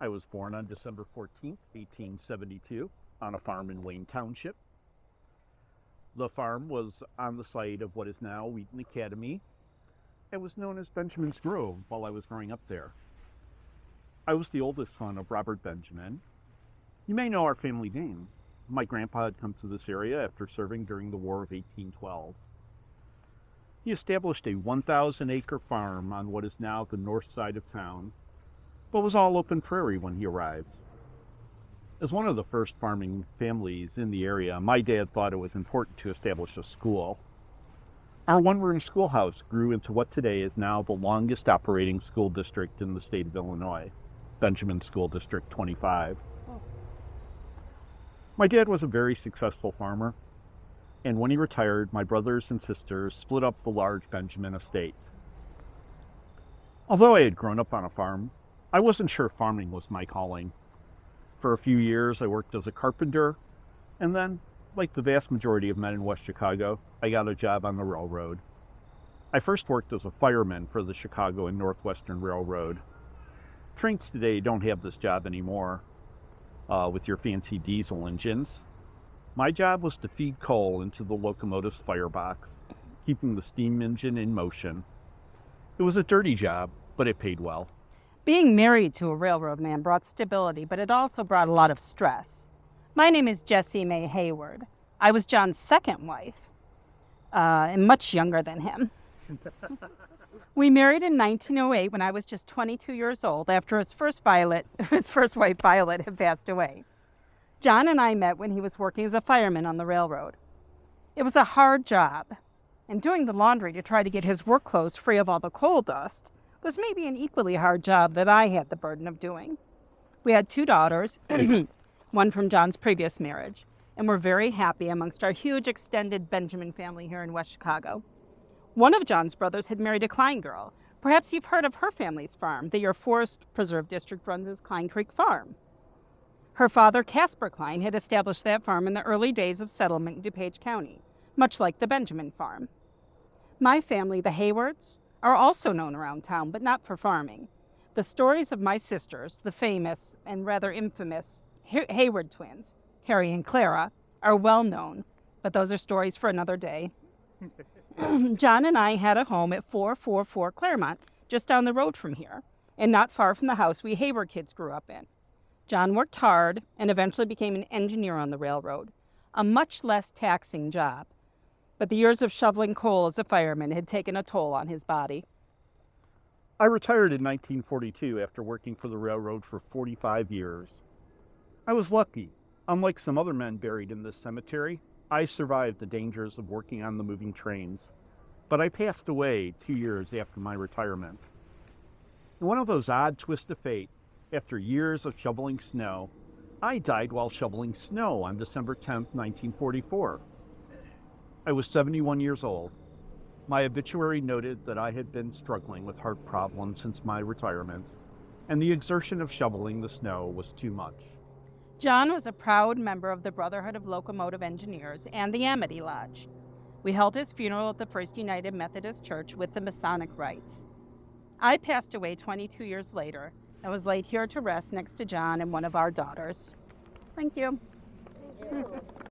I was born on December 14th, 1872, on a farm in Wayne Township. The farm was on the site of what is now Wheaton Academy. It was known as Benjamin's Grove while I was growing up there. I was the oldest son of Robert Benjamin. You may know our family name. My grandpa had come to this area after serving during the War of 1812. He established a 1,000-acre farm on what is now the north side of town, but was all open prairie when he arrived. As one of the first farming families in the area, my dad thought it was important to establish a school. Our one-room schoolhouse grew into what today is now the longest operating school district in the state of Illinois, Benjamin School District 25. My dad was a very successful farmer, and when he retired, my brothers and sisters split up the large Benjamin estate. Although I had grown up on a farm, I wasn't sure farming was my calling. For a few years, I worked as a carpenter, and then, like the vast majority of men in West Chicago, I got a job on the railroad. I first worked as a fireman for the Chicago and Northwestern Railroad. Trains today don't have this job anymore, with your fancy diesel engines. My job was to feed coal into the locomotive's firebox, keeping the steam engine in motion. It was a dirty job, but it paid well. Being married to a railroad man brought stability, but it also brought a lot of stress. My name is Jessie Mae Hayward. I was John's second wife, and much younger than him. We married in 1908 when I was just 22 years old after his first wife, Violet, had passed away. John and I met when he was working as a fireman on the railroad. It was a hard job, and doing the laundry to try to get his work clothes free of all the coal dust was maybe an equally hard job that I had the burden of doing. We had 2 daughters, one from John's previous marriage, and we're very happy amongst our huge extended Benjamin family here in West Chicago. One of John's brothers had married a Klein girl. Perhaps you've heard of her family's farm. The Your Forest Preserve District runs as Klein Creek Farm. Her father, Casper Klein, had established that farm in the early days of settlement in DuPage County, much like the Benjamin farm. My family, the Haywards, are also known around town, but not for farming. The stories of my sisters, the famous and rather infamous Hayward twins, Carrie and Clara, are well known, but those are stories for another day. John and I had a home at 444 Claremont, just down the road from here, and not far from the house we Hayward kids grew up in. John worked hard and eventually became an engineer on the railroad, a much less taxing job. But the years of shoveling coal as a fireman had taken a toll on his body. I retired in 1942 after working for the railroad for 45 years. I was lucky. Unlike some other men buried in this cemetery, I survived the dangers of working on the moving trains, but I passed away 2 years after my retirement. In one of those odd twists of fate, after years of shoveling snow, I died while shoveling snow on December 10th, 1944. I was 71 years old. My obituary noted that I had been struggling with heart problems since my retirement, and the exertion of shoveling the snow was too much. John was a proud member of the Brotherhood of Locomotive Engineers and the Amity Lodge. We held his funeral at the First United Methodist Church with the Masonic rites. I passed away 22 years later and was laid here to rest next to John and one of our daughters. Thank you.